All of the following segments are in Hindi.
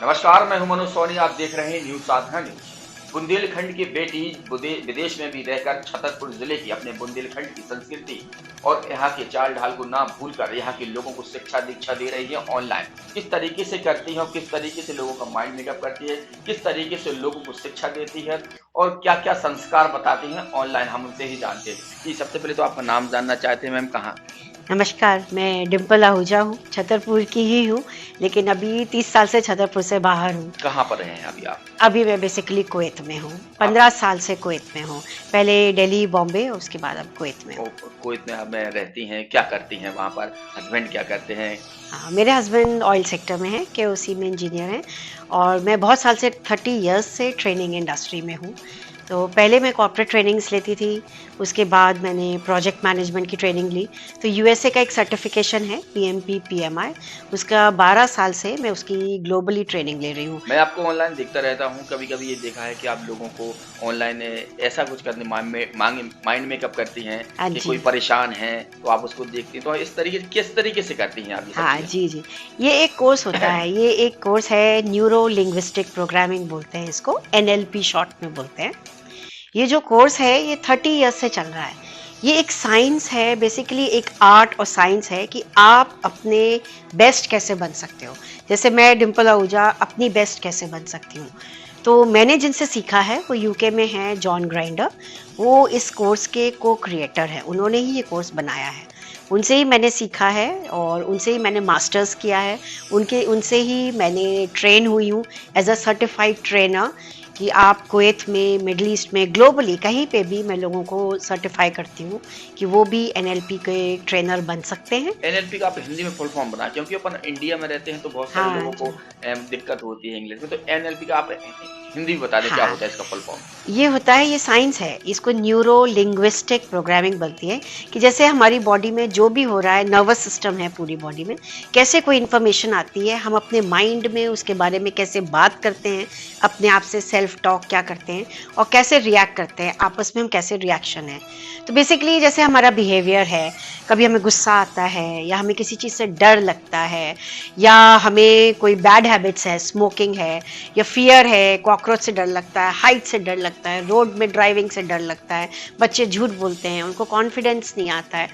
नमस्कार, मैं हूं मनोज सोनी। आप देख रहे हैं न्यूज साधना न्यूज। बुंदेलखंड की बेटी विदेश में भी रहकर छतरपुर जिले की अपने बुंदेलखंड की संस्कृति और यहाँ के चाल ढाल को ना भूलकर यहाँ के लोगों को शिक्षा दीक्षा दे रही है ऑनलाइन। किस तरीके से करती है और किस तरीके से लोगों का माइंड मेकअप करती है, किस तरीके से लोगों को शिक्षा देती है और क्या क्या संस्कार बताती है ऑनलाइन, हम उनसे ही जानते हैं। जी, सबसे पहले तो आपका नाम जानना चाहते हैं मैम, कहाँ? नमस्कार, मैं डिम्पल आहूजा हूँ, छतरपुर की ही हूँ, लेकिन अभी 30 साल से छतरपुर से बाहर हूँ। कहाँ पर हैं अभी आप? अभी मैं बेसिकली कुवैत में हूँ, आप 15 साल से कुवैत में हूँ। पहले दिल्ली, बॉम्बे, उसके बाद अब कुवैत में हूँ। कुवैत में अब रहती हैं, क्या करती हैं वहाँ पर? हस्बैंड क्या करते हैं? हाँ, मेरे हस्बैंड ऑयल सेक्टर में हैं, केओसी में इंजीनियर हैं और मैं बहुत साल से 30 इयर्स से ट्रेनिंग इंडस्ट्री में हूँ। तो पहले मैं कॉर्पोरेट ट्रेनिंग्स लेती थी, उसके बाद मैंने प्रोजेक्ट मैनेजमेंट की ट्रेनिंग ली। तो यूएसए का एक सर्टिफिकेशन है पीएमपी पीएमआई, उसका 12 साल से मैं उसकी ग्लोबली ट्रेनिंग ले रही हूँ। मैं आपको ऑनलाइन देखता रहता हूँ, कभी-कभी ये देखा है कि आप लोगों को ऑनलाइन ऐसा कुछ करने माइंड मेकअप करती हैं हाँ कि कोई जी। परेशान है, तो आप उसको देखती हैं। तो इस तरीके किस तरीके से करती हैं आप ये सब हाँ चीज़ें? जी, जी। ये एक कोर्स होता है, ये एक कोर्स है, न्यूरो लिंग्विस्टिक प्रोग्रामिंग बोलते हैं इसको, एनएलपी शॉर्ट में बोलते हैं। ये जो कोर्स है ये 30 इयर्स से चल रहा है। ये एक साइंस है, बेसिकली एक आर्ट और साइंस है कि आप अपने बेस्ट कैसे बन सकते हो। जैसे मैं डिम्पल आहूजा अपनी बेस्ट कैसे बन सकती हूँ। तो मैंने जिनसे सीखा है वो यूके में है, जॉन ग्राइंडर। वो इस कोर्स के को क्रिएटर हैं, उन्होंने ही ये कोर्स बनाया है। उनसे ही मैंने सीखा है और उनसे ही मैंने मास्टर्स किया है। उनसे ही मैंने ट्रेन हुई हूँ एज अ सर्टिफाइड ट्रेनर कि आप कुवैत में, मिडल ईस्ट में, ग्लोबली कहीं पे भी मैं लोगों को सर्टिफाई करती हूँ कि वो भी एनएलपी के ट्रेनर बन सकते हैं। एनएलपी का आप हिंदी में फुल फॉर्म बनाएँ, क्योंकि अपन इंडिया में रहते हैं तो बहुत सारे हाँ लोगों को जी। दिक्कत होती है इंग्लिश में। तो एनएलपी का आप हिंदी में बता दें, क्या हाँ, होता है इसका फुल फॉर्म? ये होता है, ये साइंस है, इसको न्यूरो लिंग्विस्टिक प्रोग्रामिंग बोलती है कि जैसे हमारी बॉडी में जो भी हो रहा है, नर्वस सिस्टम है पूरी बॉडी में, कैसे कोई इन्फॉर्मेशन आती है, हम अपने माइंड में उसके बारे में कैसे बात करते हैं, अपने आप से सेल्फ टॉक क्या करते हैं और कैसे रिएक्ट करते हैं, आपस में हम कैसे रिएक्शन है। तो बेसिकली जैसे हमारा बिहेवियर है, कभी हमें गुस्सा आता है या हमें किसी चीज़ से डर लगता है या हमें कोई बैड हैबिट्स है, स्मोकिंग है या फियर है, कॉकरोच से डर लगता है, हाइट से डर लगता है, रोड में ड्राइविंग से डर लगता है, बच्चे झूठ बोलते हैं, उनको कॉन्फिडेंस नहीं आता है।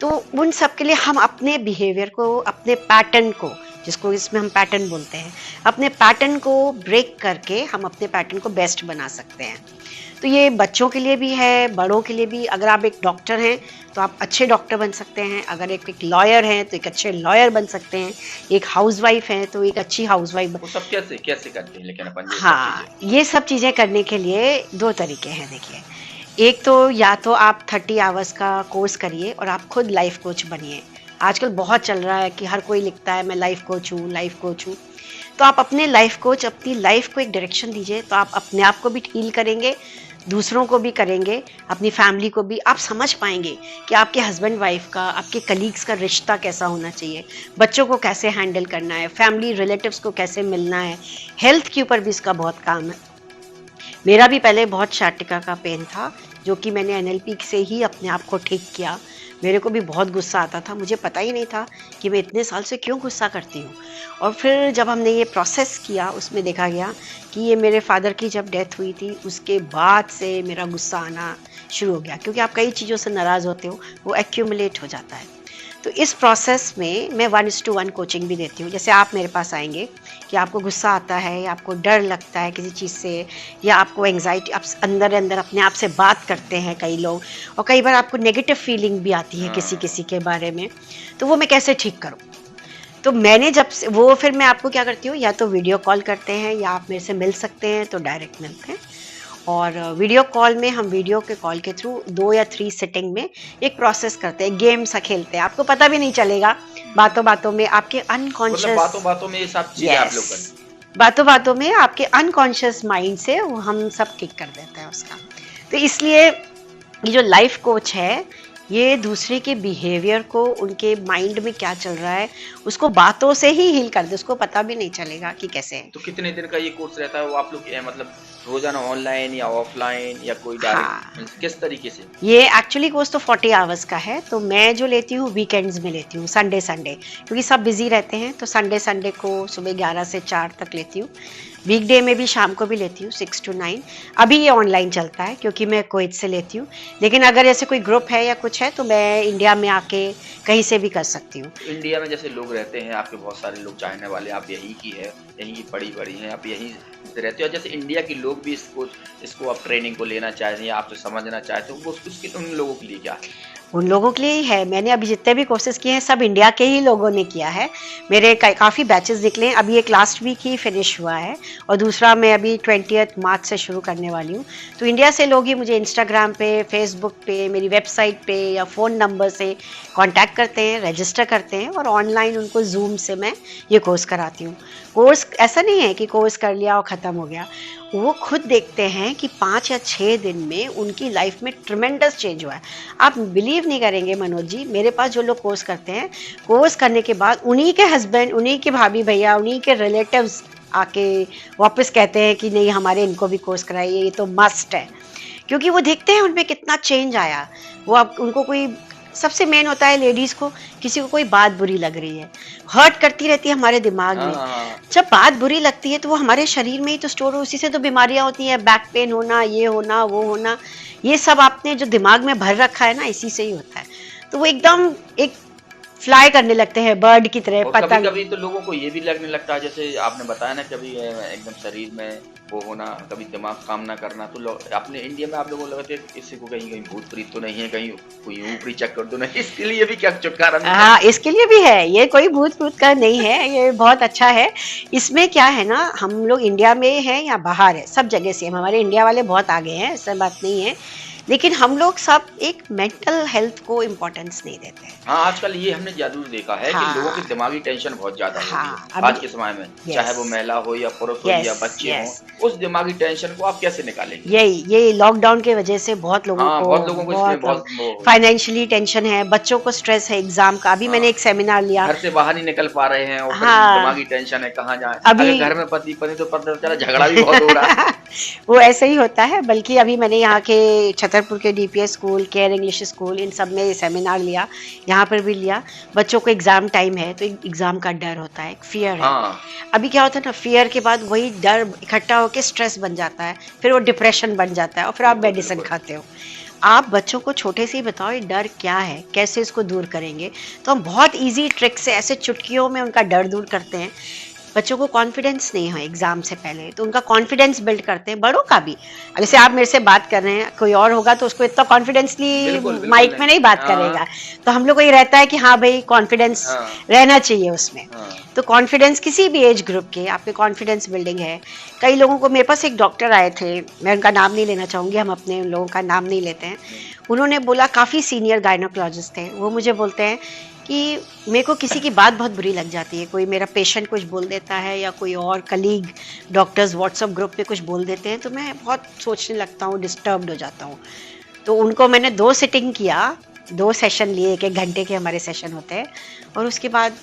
तो उन सब के लिए हम अपने बिहेवियर को, अपने पैटर्न को, जिसको इसमें हम पैटर्न बोलते हैं, अपने पैटर्न को ब्रेक करके हम अपने पैटर्न को बेस्ट बना सकते हैं। तो ये बच्चों के लिए भी है, बड़ों के लिए भी। अगर आप एक डॉक्टर हैं तो आप अच्छे डॉक्टर बन सकते हैं, अगर एक लॉयर हैं तो एक अच्छे लॉयर बन सकते हैं, एक हाउसवाइफ है तो एक अच्छी हाउसवाइफ। वो सब कैसे कैसे करते हैं लेकिन अपन ये सब हाँ, चीज़ें? ये सब चीज़ें करने के लिए 2 तरीके हैं देखिए। एक तो या तो आप 30 आवर्स का कोर्स करिए और आप खुद लाइफ कोच बनिए। आजकल बहुत चल रहा है कि हर कोई लिखता है मैं लाइफ कोच हूँ, लाइफ कोच हूँ। तो आप अपने लाइफ कोच, अपनी लाइफ को एक डायरेक्शन दीजिए, तो आप अपने आप को भी हील करेंगे, दूसरों को भी करेंगे, अपनी फैमिली को भी। आप समझ पाएँगे कि आपके हस्बैंड वाइफ का, आपके कलीग्स का रिश्ता कैसा होना चाहिए, बच्चों को कैसे हैंडल करना है, फैमिली रिलेटिव्स को कैसे मिलना है। हेल्थ के ऊपर भी इसका बहुत काम है। मेरा भी पहले बहुत sciatica का पेन था, जो कि मैंने एनएलपी से ही अपने आप को ठीक किया। मेरे को भी बहुत गुस्सा आता था, मुझे पता ही नहीं था कि मैं इतने साल से क्यों गुस्सा करती हूँ। और फिर जब हमने ये प्रोसेस किया, उसमें देखा गया कि ये मेरे फादर की जब डेथ हुई थी, उसके बाद से मेरा गुस्सा आना शुरू हो गया, क्योंकि आप कई चीज़ों से नाराज़ होते हो, वो एक्यूमुलेट हो जाता है। तो इस प्रोसेस में मैं 1:1 कोचिंग भी देती हूँ। जैसे आप मेरे पास आएँगे कि आपको गुस्सा आता है या आपको डर लगता है किसी चीज़ से या आपको एंग्ज़ायटी, आप अंदर-अंदर अपने आप से बात करते हैं कई लोग, और कई बार आपको नेगेटिव फीलिंग भी आती है हाँ। किसी-किसी के बारे में, तो वो मैं कैसे ठीक करूँ? तो मैंने जब से वो, फिर मैं आपको क्या करती हूँ, या तो वीडियो कॉल करते हैं या आप मेरे से मिल सकते हैं तो डायरेक्ट मिलते हैं। और वीडियो कॉल में हम वीडियो के कॉल के थ्रू 2 या 3 सिटिंग में एक प्रोसेस करते हैं, गेम सा खेलते हैं, आपको पता भी नहीं चलेगा। हुँ। बातों-बातों में आपके मतलब अनकॉन्शियस, बातों-बातों में ये सब चीज़ें आप यस, लोग करती हैं। बातों-बातों में आपके अनकॉन्शियस माइंड से वो हम सब किक कर देते हैं उसका। तो इसलिए ये जो लाइफ कोच है, ये दूसरे के बिहेवियर को, उनके माइंड में क्या चल रहा है, उसको बातों से ही हील कर दे, उसको पता भी नहीं चलेगा कि कैसे है। तो कितने दिन का ये कोर्स रहता है वो आप लोग मतलब रोजाना ऑनलाइन या ऑफलाइन या कोई हाँ, डायरेक्ट किस तरीके से? ये एक्चुअली कोर्स तो 40 आवर्स का है, तो मैं जो लेती हूँ वीकेंड्स में लेती हूँ, संडे संडे, क्योंकि सब बिजी रहते हैं, तो संडे संडे को सुबह 11 से 4 तक लेती हूँ। वीकडे में भी शाम को भी लेती हूँ 6 to 9। अभी ये ऑनलाइन चलता है क्योंकि मैं कुवैत से लेती हूँ, लेकिन अगर ऐसे कोई ग्रुप है या कुछ है तो मैं इंडिया में आके कहीं से भी कर सकती हूँ। तो इंडिया में जैसे लोग रहते हैं, आपके बहुत सारे लोग चाहने वाले, आप यहीं की है, यहीं की पढ़ी बड़ी हैं, आप यहीं से रहते हो, जैसे इंडिया के लोग भी इसको इसको आप ट्रेनिंग को लेना चाहते हैं या आपसे समझना चाहते हो, वो उसके उन लोगों के लिए क्या है? उन लोगों के लिए ही है। मैंने अभी जितने भी कोर्सेज किए हैं सब इंडिया के ही लोगों ने किया है। मेरे काफ़ी बैचेस निकले हैं, अभी एक लास्ट वीक ही फिनिश हुआ है और दूसरा मैं अभी 20 मार्च से शुरू करने वाली हूँ। तो इंडिया से लोग ही मुझे इंस्टाग्राम पे, फेसबुक पे, मेरी वेबसाइट पे या फ़ोन नंबर से कांटेक्ट करते हैं, रजिस्टर करते हैं और ऑनलाइन उनको जूम से मैं ये कोर्स कराती हूँ। कोर्स ऐसा नहीं है कि कोर्स कर लिया और ख़त्म हो गया। वो खुद देखते हैं कि 5 या 6 दिन में उनकी लाइफ में ट्रिमेंडस चेंज हुआ है। आप बिलीव नहीं करेंगे मनोज जी, मेरे पास जो लोग कोर्स करते हैं, कोर्स करने के बाद उन्हीं के हस्बैंड, उन्हीं के भाभी भैया, उन्हीं के रिलेटिव्स आके वापस कहते हैं कि नहीं हमारे इनको भी कोर्स कराइए, ये तो मस्ट है। क्योंकि वो देखते हैं उनमें कितना चेंज आया। वो आप उनको कोई, सबसे मेन होता है लेडीज़ को, किसी को कोई बात बुरी लग रही है, हर्ट करती रहती है हमारे दिमाग हाँ में। हाँ हाँ। जब बात बुरी लगती है तो वो हमारे शरीर में ही तो स्टोर हो, उसी से तो बीमारियां होती हैं, बैक पेन होना, ये होना, वो होना, ये सब आपने जो दिमाग में भर रखा है ना, इसी से ही होता है। तो वो एकदम एक फ्लाई करने लगते हैं बर्ड की तरह, और कभी पतंग। कभी तो लोगों को ये भी लगने लगता है, जैसे आपने बताया ना, कभी एकदम शरीर में वो होना, कभी दिमाग काम ना करना, तो लोग अपने इंडिया में आप लोगों को लगता है कि किसी को कहीं कहीं भूत प्रीत तो नहीं है, कहीं कोई ऊपरी चक्कर तो नहीं, इसके लिए भी क्या छुटकारा मिलता है? हाँ, इसके लिए भी है, ये कोई भूत भूत का नहीं है, ये बहुत अच्छा है। इसमें क्या है ना, हम लोग इंडिया में हैं या बाहर है, सब जगह से हम, हमारे इंडिया वाले बहुत आगे हैं, ऐसा बात नहीं है, लेकिन हम लोग सब एक मेंटल हेल्थ को इम्पोर्टेंस नहीं देते हैं। हाँ, आजकल ये हमने ज़रूर देखा है कि लोगों की हाँ, दिमागी टेंशन बहुत ज़्यादा हो गई है, हाँ, आज अभी के समय में, चाहे यस, वो महिला हो या पुरुष हो या यस, बच्चे हों, यस, उस दिमागी टेंशन को आप कैसे निकालेंगे? यही लॉकडाउन की वजह से हाँ, बहुत लोगों को इसमें बहुत लोग बहुत वो फाइनेंशियली टेंशन है, बच्चों को स्ट्रेस है एग्जाम का। अभी मैंने हाँ, एक सेमिनार लिया। घर से बाहर नहीं निकल पा रहे हैं और फिर हाँ, दिमागी टेंशन है, कहाँ जाएँ? अभी अगर घर में पति पत्नी तो पता चला झगड़ा भी बहुत हो रहा है। वो ऐसे ही होता है। बल्कि अभी मैंने यहाँ के छतरपुर के DPS school, care English school, इन सब में सेमिनार लिया, यहाँ पर भी लिया। बच्चों को एग्जाम टाइम है तो एग्जाम का डर होता है, एक फियर है। हाँ, अभी क्या होता है ना, फियर के बाद वही डर इकट्ठा होकर स्ट्रेस बन जाता है, फिर वो डिप्रेशन बन जाता है और फिर आप बिल्कुल, मेडिसिन बिल्कुल। खाते हो। आप बच्चों को छोटे से ही बताओ ये डर क्या है, कैसे इसको दूर करेंगे, तो हम बहुत इजी ट्रिक से, ऐसे चुटकियों में उनका डर दूर करते हैं। बच्चों को कॉन्फिडेंस नहीं है एग्जाम से पहले, तो उनका कॉन्फिडेंस बिल्ड करते हैं, बड़ों का भी। अब जैसे आप मेरे से बात कर रहे हैं, कोई और होगा तो उसको इतना कॉन्फिडेंसली बिल्कुल, बिल्कुल माइक नहीं। में नहीं बात हाँ, करेगा। तो हम लोग को ये रहता है कि हाँ भाई कॉन्फिडेंस हाँ, रहना चाहिए उसमें। हाँ। तो कॉन्फिडेंस किसी भी एज ग्रुप के आपके कॉन्फिडेंस बिल्डिंग है। कई लोगों को, मेरे पास एक डॉक्टर आए थे, मैं उनका नाम नहीं लेना चाहूँगी, हम अपने उन लोगों का नाम नहीं लेते हैं। नहीं, उन्होंने बोला, काफ़ी सीनियर गायनोकोलॉजिस्ट थे, वो मुझे बोलते हैं कि मेरे को किसी की बात बहुत बुरी लग जाती है, कोई मेरा पेशेंट कुछ बोल देता है या कोई और कलीग डॉक्टर्स व्हाट्सएप ग्रुप पे कुछ बोल देते हैं तो मैं बहुत सोचने लगता हूँ, डिस्टर्ब्ड हो जाता हूँ। तो उनको मैंने 2 सिटिंग किया, 2 सेशन लिए, 1-1 घंटे के हमारे सेशन होते हैं और उसके बाद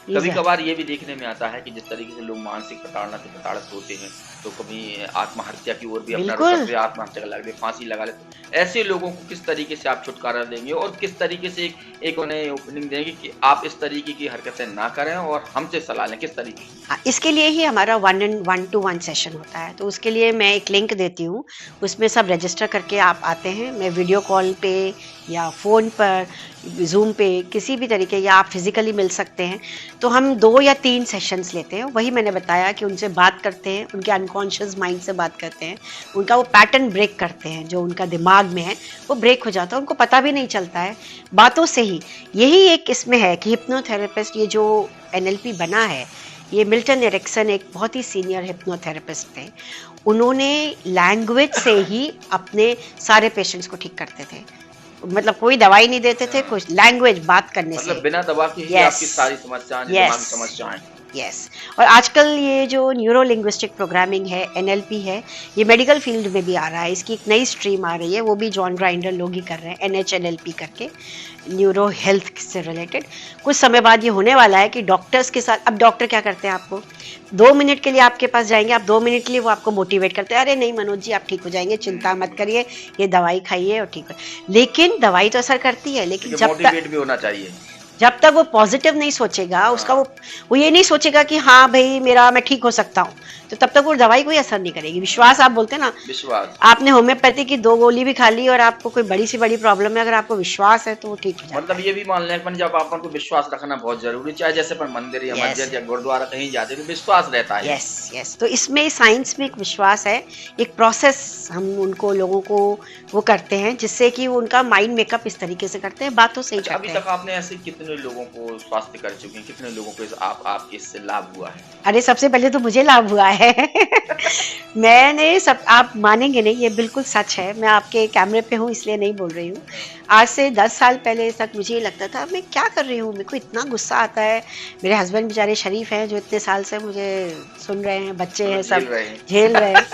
कभी रिजल्ट। कभार ये भी देखने में आता है कि जिस तरीके से लोग मानसिक प्रताड़ना से प्रताड़ित होते हैं, तो कभी आत्महत्या की ओर भी अपना रुख बिल्कुल। करते हैं, आत्महत्या लगा दे, फांसी लगा लेते। ऐसे लोगों को किस तरीके से आप छुटकारा देंगे और किस तरीके से एक उन्हें ओपनिंग देंगे कि आप इस तरीके की हरकतें ना करें और हमसे सलाह लें, किस तरीके की? हाँ, इसके लिए ही हमारा 1 to 1 सेशन होता है, तो उसके लिए मैं एक लिंक देती हूँ, उसमें सब रजिस्टर करके आप आते हैं। मैं वीडियो कॉल पे या फ़ोन पर, ज़ूम पे, किसी भी तरीके, या आप फिज़िकली मिल सकते हैं। तो हम 2 या 3 सेशंस लेते हैं, वही मैंने बताया कि उनसे बात करते हैं, उनके अनकॉन्शियस माइंड से बात करते हैं, उनका वो पैटर्न ब्रेक करते हैं, जो उनका दिमाग में है वो ब्रेक हो जाता है, उनको पता भी नहीं चलता है, बातों से ही। यही एक इसमें है कि हिप्नोथेरेपिस्ट, ये जो एनएलपी बना है, ये मिल्टन एरिक्सन एक बहुत ही सीनियर हिप्नोथेरेपिस्ट थे। उन्होंने लैंग्वेज से ही अपने सारे पेशेंट्स को ठीक करते थे। मतलब कोई दवाई नहीं देते थे, हाँ, कुछ लैंग्वेज बात करने मतलब से। बिना दवा के ही यस, आपकी सारी समस्याएं, दिमागी यस, समस्याएं। यस। और आजकल ये जो न्यूरो लिंग्विस्टिक प्रोग्रामिंग है, एनएलपी है, ये मेडिकल फील्ड में भी आ रहा है। इसकी एक नई स्ट्रीम आ रही है, वो भी जॉन ग्राइंडर लोग ही कर रहे हैं, एनएचएनएलपी करके, न्यूरो हेल्थ से रिलेटेड। कुछ समय बाद ये होने वाला है कि डॉक्टर्स के साथ, अब डॉक्टर क्या करते हैं, आपको 2 मिनट के लिए आपके पास जाएंगे, आप 2 मिनट के लिए वो आपको मोटिवेट करते हैं, अरे नहीं मनोज जी आप ठीक हो जाएंगे, चिंता मत करिए, ये दवाई खाइए और ठीक हो। लेकिन दवाई तो असर करती है, लेकिन मोटिवेट भी होना चाहिए। जब तक वो पॉजिटिव नहीं सोचेगा, उसका हाँ। वो ये नहीं सोचेगा कि हाँ भाई मैं ठीक हो सकता हूँ, तो तब तक वो दवाई कोई असर नहीं करेगी। विश्वास आप बोलते हैं ना, विश्वास। आपने होम्योपैथी की 2 गोली भी खा ली और आपको कोई बड़ी से बड़ी प्रॉब्लम है, अगर आपको विश्वास है तो वो ठीक हो जाता मतलब है। ये भी मान लें अपन, जब अपन को विश्वास रखना बहुत जरूरी, चाहे जैसे अपन मंदिर या Yes. मस्जिद या गुरुद्वारा कहीं जाते हैं तो विश्वास रहता है। Yes yes. तो इसमें साइंस में एक विश्वास है, एक प्रोसेस हम उनको लोगों को वो करते हैं, जिससे कि वो उनका माइंड मेकअप इस तरीके से करते हैं, बात तो सही अच्छा, अभी करते हैं। तक आपने ऐसे कितने लोगों को स्वास्थ्य कर चुके हैं, कितने लोगों को आपके इससे लाभ हुआ है? अरे सबसे पहले तो मुझे लाभ हुआ है मैंने सब, आप मानेंगे नहीं, ये बिल्कुल सच है, मैं आपके कैमरे पे हूँ इसलिए नहीं बोल रही हूँ। आज से 10 साल पहले तक मुझे ये लगता था मैं क्या कर रही हूँ, मेरे को इतना गुस्सा आता है। मेरे हस्बैंड बेचारे शरीफ हैं जो इतने साल से मुझे सुन रहे हैं, बच्चे हैं, मतलब झेल सब रहे हैं। झेल रहे हैं।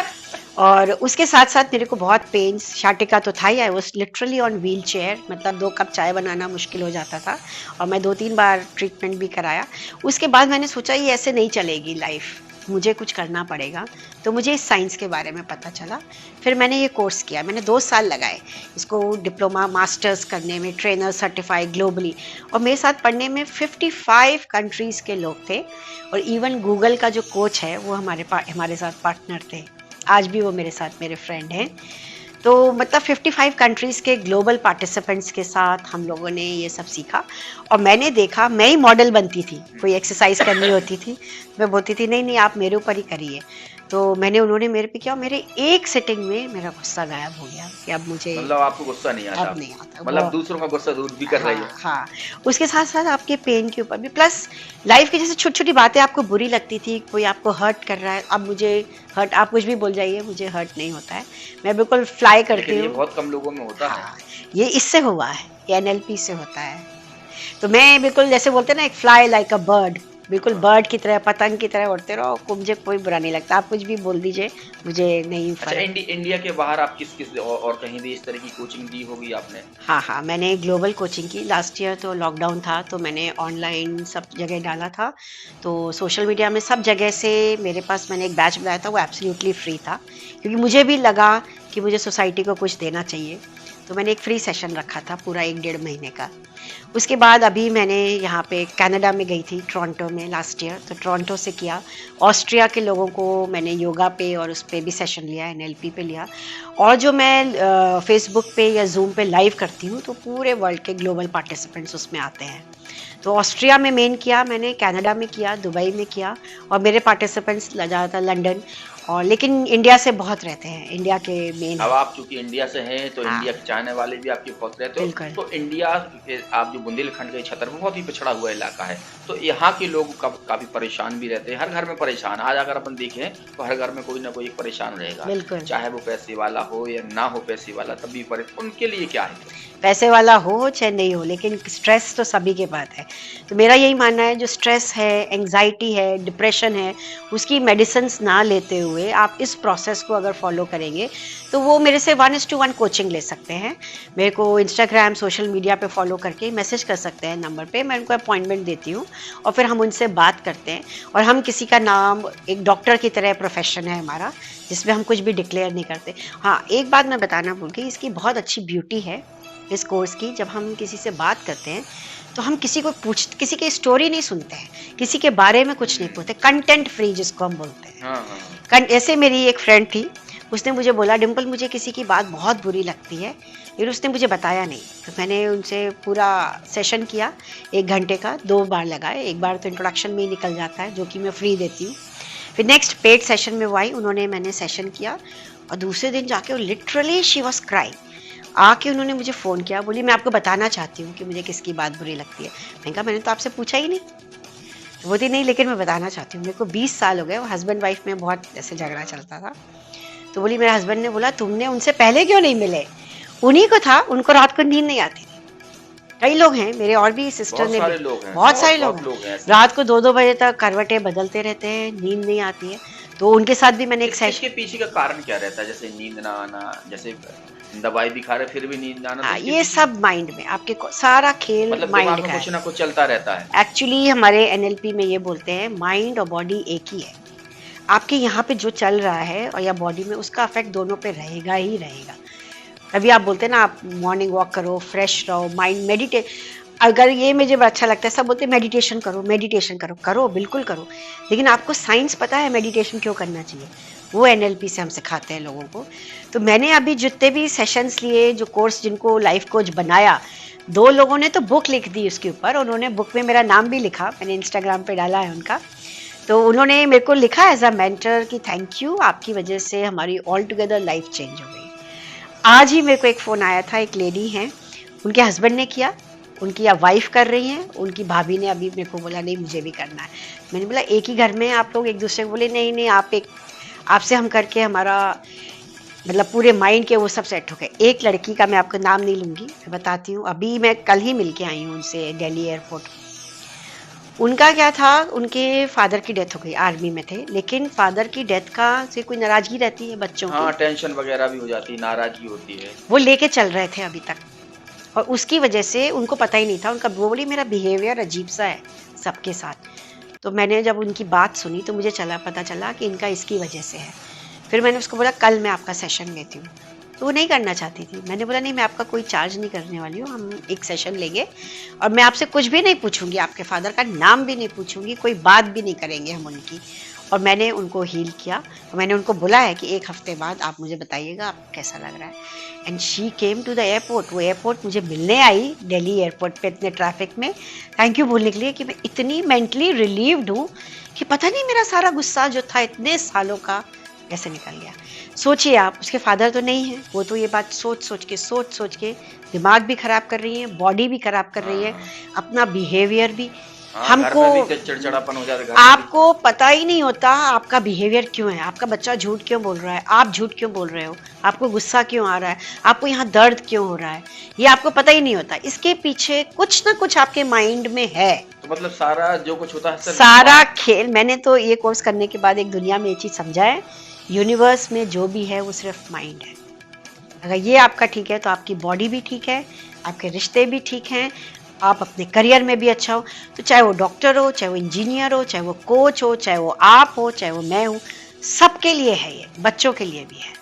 और उसके साथ साथ मेरे को बहुत पेन्स, शाटिका तो था ही, I was literally on wheelchair, मतलब 2 कप चाय बनाना मुश्किल हो जाता था, और मैं 2-3 बार ट्रीटमेंट भी कराया। उसके बाद मैंने सोचा ये ऐसे नहीं चलेगी लाइफ, मुझे कुछ करना पड़ेगा। तो मुझे इस साइंस के बारे में पता चला, फिर मैंने ये कोर्स किया, मैंने 2 साल लगाए इसको डिप्लोमा मास्टर्स करने में, ट्रेनर सर्टिफाइड ग्लोबली। और मेरे साथ पढ़ने में 55 कंट्रीज़ के लोग थे, और इवन गूगल का जो कोच है वो हमारे साथ पार्टनर थे, आज भी वो मेरे साथ मेरे फ्रेंड हैं। तो मतलब 55 कंट्रीज़ के ग्लोबल पार्टिसिपेंट्स के साथ हम लोगों ने ये सब सीखा। और मैंने देखा, मैं ही मॉडल बनती थी, कोई एक्सरसाइज करनी होती थी, मैं बोलती थी नहीं नहीं आप मेरे ऊपर ही करिए। तो उन्होंने मेरे पे किया, मेरे एक सिटिंग में मेरा गुस्सा गायब हो गया कि अब मुझे, मतलब आपको गुस्सा नहीं आता? अब नहीं आता मतलब दूसरों का गुस्सा दूर भी कर रही है। हाँ। उसके साथ साथ आपके पेन के ऊपर भी, प्लस लाइफ की जैसे छोटी छोटी बातें आपको बुरी लगती थी, कोई आपको हर्ट कर रहा है, अब मुझे हर्ट, आप कुछ भी बोल जाइए मुझे हर्ट नहीं होता है, मैं बिल्कुल फ्लाई करती लेकिन ये हूँ। बहुत कम लोगों में होता है। हाँ, ये इससे हुआ है, ये एनएलपी से होता है। तो मैं बिल्कुल जैसे बोलते हैं ना, एक फ्लाई लाइक अ बर्ड, बिल्कुल बर्ड की तरह, पतंग की तरह उड़ते रहो, मुझे कोई बुरा नहीं लगता, आप कुछ भी बोल दीजिए, मुझे नहीं अच्छा, फर्क। इंडिया के बाहर आप किस और कहीं भी इस तरह की कोचिंग दी होगी आपने? हाँ हाँ, मैंने ग्लोबल कोचिंग की। लास्ट ईयर तो लॉकडाउन था, तो मैंने ऑनलाइन सब जगह डाला था, तो सोशल मीडिया में सब जगह से मेरे पास, मैंने एक बैच बनाया था, वो एब्सोल्युटली फ्री था, क्योंकि मुझे भी लगा कि मुझे सोसाइटी को कुछ देना चाहिए। तो मैंने एक फ्री सेशन रखा था पूरा 1-1.5 महीने का। उसके बाद अभी मैंने यहाँ पे कनाडा में गई थी, टोरंटो में लास्ट ईयर, तो टोरंटो से किया। ऑस्ट्रिया के लोगों को मैंने योगा पे और उस पे भी सेशन लिया, एनएलपी पे लिया। और जो मैं फेसबुक पे या जूम पे लाइव करती हूँ, तो पूरे वर्ल्ड के ग्लोबल पार्टिसिपेंट्स उसमें आते हैं। तो ऑस्ट्रिया में मेन किया मैंने, कनाडा में किया, दुबई में किया, और मेरे पार्टिसिपेंट्स ज़्यादातर लंदन, और लेकिन इंडिया से बहुत रहते हैं, इंडिया के मेन अब है। आप चूंकि इंडिया से हैं तो हाँ इंडिया के चाहने वाले भी आपके बहुत रहते हो। बिल्कुल। तो इंडिया के, आप जो बुंदेलखंड के क्षेत्र में, बहुत ही पिछड़ा हुआ इलाका है, तो यहाँ के लोग काफी परेशान भी रहते हैं, हर घर में परेशान। आज अगर अपन देखें तो हर घर में कोई ना कोई एक परेशान रहेगा, बिल्कुल। चाहे वो पैसे वाला हो या ना हो पैसे वाला, तब भी उनके लिए क्या है? पैसे वाला हो चाहे नहीं हो, लेकिन स्ट्रेस तो सभी के पास है। तो मेरा यही मानना है, जो स्ट्रेस है, एंग्जाइटी है, डिप्रेशन है, उसकी मेडिसिन ना लेते हुए आप इस प्रोसेस को अगर फॉलो करेंगे, तो वो मेरे से 1:1 कोचिंग ले सकते हैं। मेरे को इंस्टाग्राम, सोशल मीडिया पे फॉलो करके मैसेज कर सकते हैं नंबर पे, मैं उनको अपॉइंटमेंट देती हूँ, और फिर हम उनसे बात करते हैं। और हम किसी का नाम, एक डॉक्टर की तरह प्रोफेशन है हमारा, जिसमें हम कुछ भी डिक्लेयर नहीं करते। हाँ, एक बात मैं बताना भूल गई, इसकी बहुत अच्छी ब्यूटी है इस कोर्स की, जब हम किसी से बात करते हैं तो हम किसी की स्टोरी नहीं सुनते हैं, किसी के बारे में कुछ नहीं पूछते, कंटेंट फ्री जिसको हम बोलते हैं। हाँ। ऐसे मेरी एक फ्रेंड थी, उसने मुझे बोला, डिम्पल मुझे किसी की बात बहुत बुरी लगती है, लेकिन उसने मुझे बताया नहीं। तो मैंने उनसे पूरा सेशन किया, 1 घंटे का, 2 बार लगाए। एक बार तो इंट्रोडक्शन में ही निकल जाता है, जो कि मैं फ्री देती हूँ। फिर नेक्स्ट पेड सेशन में वो आई, मैंने सेशन किया, और दूसरे दिन जाके वो लिटरली शी वॉज क्राइंग। आके उन्होंने मुझे फ़ोन किया, बोली मैं आपको बताना चाहती हूँ कि मुझे किसकी बात बुरी लगती है। मैंने कहा मैंने तो आपसे पूछा ही नहीं। तो बोलती नहीं, लेकिन मैं बताना चाहती हूँ, मेरे को 20 साल हो गए, वो हस्बैंड वाइफ में बहुत ऐसे झगड़ा चलता था। तो बोली मेरे हस्बैंड ने बोला तुमने उनसे पहले क्यों नहीं मिले? उन्हीं को था, उनको रात को नींद नहीं आती थी। कई लोग हैं, मेरे और भी सिस्टर बहुत ने सारे भी, लोग हैं, बहुत सारे लोग लोग हैं, हैं ऐसे। रात को 2-2 बजे तक करवटें बदलते रहते हैं, नींद नहीं आती है। तो उनके साथ भी मैंने एक इसके पीछे का कारण क्या रहता है? जैसे नींद ना आना, जैसे दवाई भी खा रहे फिर भी नींद ना आना, तो हाँ, इसके ये पीछे सब माइंड में आपके सारा खेल मतलब माइंड दिमाग में का कुछ है। ना कुछ चलता रहता है। एक्चुअली हमारे एनएलपी में ये बोलते हैं माइंड और बॉडी एक ही है। आपके यहाँ पे जो चल रहा है और या बॉडी में, उसका इफेक्ट दोनों पे रहेगा ही रहेगा। तभी आप बोलते हैं ना, आप मॉर्निंग वॉक करो, फ्रेश रहो, माइंड मेडिटेट। अगर ये मुझे अच्छा लगता है, सब बोलते हैं मेडिटेशन करो, मेडिटेशन करो, करो बिल्कुल करो, लेकिन आपको साइंस पता है मेडिटेशन क्यों करना चाहिए? वो एनएलपी से हम सिखाते हैं लोगों को। तो मैंने अभी जितने भी सेशंस लिए, जो कोर्स जिनको लाइफ कोच बनाया, 2 लोगों ने तो बुक लिख दी उसके ऊपर। उन्होंने बुक में मेरा नाम भी लिखा, मैंने इंस्टाग्राम पे डाला है उनका। तो उन्होंने मेरे को लिखा एज अ मेंटर कि थैंक यू, आपकी वजह से हमारी ऑल टुगेदर लाइफ चेंज हो गई। आज ही मेरे को एक फ़ोन आया था, एक लेडी हैं, उनके हस्बैंड ने किया, उनकी या वाइफ कर रही हैं, उनकी भाभी ने अभी मेरे को बोला नहीं मुझे भी करना है। मैंने बोला एक ही घर में आप लोग एक दूसरे को, बोले नहीं नहीं, आप एक, आपसे हम करके हमारा मतलब पूरे माइंड के वो सब सेट हो गए। एक लड़की का मैं आपका नाम नहीं लूँगी, मैं बताती हूँ, अभी मैं कल ही मिल के आई हूँ उनसे दिल्ली एयरपोर्ट। उनका क्या था, उनके फादर की डेथ हो गई, आर्मी में थे, लेकिन फादर की डेथ का से कोई नाराज़गी रहती है बच्चों की, हाँ, टेंशन वगैरह भी हो जाती है, नाराज़गी होती है। वो लेके चल रहे थे अभी तक। और उसकी वजह से उनको पता ही नहीं था, उनका, वो बोली मेरा बिहेवियर अजीब सा है सबके साथ। तो मैंने जब उनकी बात सुनी तो मुझे पता चला कि इनका इसकी वजह से है। फिर मैंने उसको बोला कल मैं आपका सेशन लेती हूँ, तो वो नहीं करना चाहती थी। मैंने बोला नहीं, मैं आपका कोई चार्ज नहीं करने वाली हूँ, हम एक सेशन लेंगे और मैं आपसे कुछ भी नहीं पूछूंगी, आपके फादर का नाम भी नहीं पूछूंगी, कोई बात भी नहीं करेंगे हम उनकी। और मैंने उनको हील किया और मैंने उनको बोला है कि 1 हफ्ते बाद आप मुझे बताइएगा आपको कैसा लग रहा है। And she came to the airport, वो एयरपोर्ट मुझे मिलने आई, दिल्ली एयरपोर्ट पे इतने ट्रैफिक में, थैंक यू बोलने के लिए कि मैं इतनी मेंटली रिलीव्ड हूँ कि पता नहीं मेरा सारा गुस्सा जो था इतने सालों का कैसे निकल गया। सोचिए आप, उसके फादर तो नहीं है, वो तो ये बात सोच सोच के दिमाग भी खराब कर रही है, बॉडी भी खराब कर रही है, हाँ, अपना बिहेवियर भी। हाँ, घर हमको, में भी चिड़चिड़ापन हो जाता है, घर में भी। आपको पता ही नहीं होता आपका बिहेवियर क्यों है, आपका बच्चा झूठ क्यों बोल रहा है, आप झूठ क्यों बोल रहे हो, आपको गुस्सा क्यों आ रहा है, आपको यहाँ दर्द क्यों हो रहा है, ये आपको पता ही नहीं होता। इसके पीछे कुछ ना कुछ आपके माइंड में है। तो मतलब सारा जो कुछ होता है सिर्फ सारा खेल, मैंने तो ये कोर्स करने के बाद एक दुनिया में ये चीज समझा है, यूनिवर्स में जो भी है वो सिर्फ माइंड है। अगर ये आपका ठीक है तो आपकी बॉडी भी ठीक है, आपके रिश्ते भी ठीक हैं, आप अपने करियर में भी अच्छा हो। तो चाहे वो डॉक्टर हो, चाहे वो इंजीनियर हो, चाहे वो कोच हो, चाहे वो आप हो, चाहे वो मैं हूँ, सबके लिए है ये, बच्चों के लिए भी है।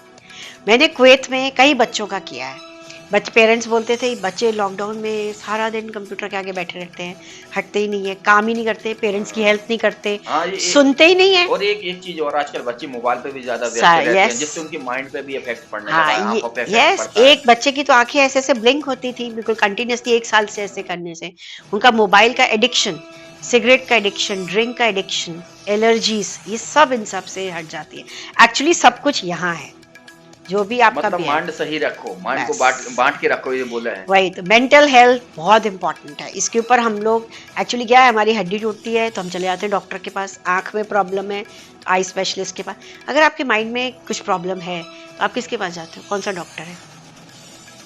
मैंने कुवैत में कई बच्चों का किया है। पेरेंट्स बोलते थे बच्चे लॉकडाउन में सारा दिन कंप्यूटर के आगे बैठे रहते हैं, हटते ही नहीं है, काम ही नहीं करते, पेरेंट्स की हेल्प नहीं करते, हाँ, सुनते ही नहीं है। और एक चीज और, आजकल बच्चे मोबाइल पे भी ज्यादा व्यस्त रहते हैं, यस, जिससे उनके माइंड पे भी इफेक्ट पड़ने लगा हाँ, है, ये आंखों पे इफेक्ट यस, पड़ता है। एक बच्चे की तो आंखें ऐसे ऐसे ब्लिंक होती थी बिल्कुल कंटिन्यूसली 1 साल से ऐसे करने से। उनका मोबाइल का एडिक्शन, सिगरेट का एडिक्शन, ड्रिंक का एडिक्शन, एलर्जीज, ये सब इन सब से हट जाती है। एक्चुअली सब कुछ यहाँ है, जो भी आपका मतलब भी है। माइंड सही रखो, माइंड को बस बांट के रखो, ये बोला है। वही तो, मेंटल हेल्थ बहुत इंपॉर्टेंट है। इसके ऊपर हम लोग, एक्चुअली क्या है, हमारी हड्डी टूटती है तो हम चले जाते हैं डॉक्टर के पास, आंख में प्रॉब्लम है तो आई स्पेशलिस्ट के पास। अगर आपके माइंड में कुछ प्रॉब्लम है तो आप किसके पास जाते हो, कौन सा डॉक्टर है?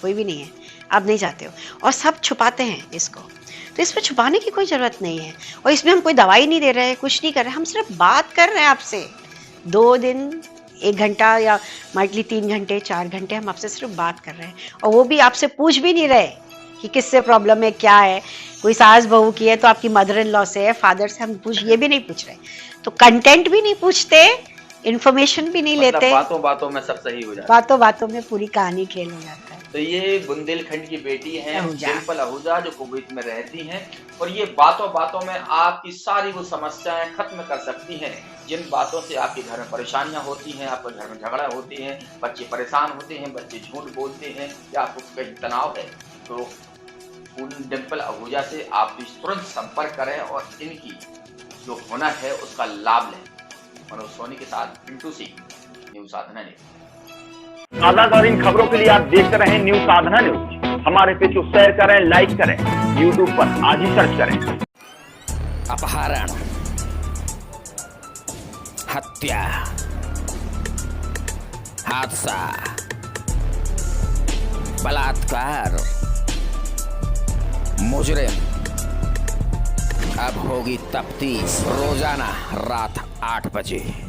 कोई भी नहीं है, आप नहीं जाते हो। और सब छुपाते हैं इसको, तो इसमें छुपाने की कोई ज़रूरत नहीं है। और इसमें हम कोई दवाई नहीं दे रहे हैं, कुछ नहीं कर रहे हैं, हम सिर्फ बात कर रहे हैं आपसे। 2 दिन 1 घंटा या माइटली 3 घंटे 4 घंटे हम आपसे सिर्फ बात कर रहे हैं, और वो भी आपसे पूछ भी नहीं रहे कि किससे प्रॉब्लम है, क्या है। कोई सास बहू की है तो आपकी मदर इन लॉ से है, फादर से हम ये भी नहीं पूछ रहे। तो कंटेंट भी नहीं पूछते, इन्फॉर्मेशन भी नहीं मतलब लेते, बातों बातों में सब सही हो जाता है। बातों बातों में पूरी कहानी खेल हो जाता है। तो ये बुंदेलखंड की बेटी हैं आहूजा। डिम्पल आहूजा, जो कुवैत में रहती हैं, और ये बातों बातों में आपकी सारी वो समस्याएं खत्म कर सकती हैं, जिन बातों से आपके घर में परेशानियां होती हैं, आपके घर में झगड़ा होते हैं, बच्चे परेशान होते हैं, बच्चे झूठ बोलते हैं, या आपको कहीं तनाव है, तो उन डिम्पल आहूजा से आप तुरंत संपर्क करें और इनकी जो हुनर है उसका लाभ लें। मनोज सोनी के साथ पिंटू सिंह, न्यूज़ साधना न्यूज़। ताज़ा खबरों के लिए आप देखते रहें न्यूज़ साधना न्यूज़। हमारे पेज को शेयर करें, लाइक करें, यूट्यूब पर आज ही सर्च करें। अपहरण, हत्या, हादसा, बलात्कार, मुजरिम अब होगी तफ्तीश, रोजाना रात 8 बजे।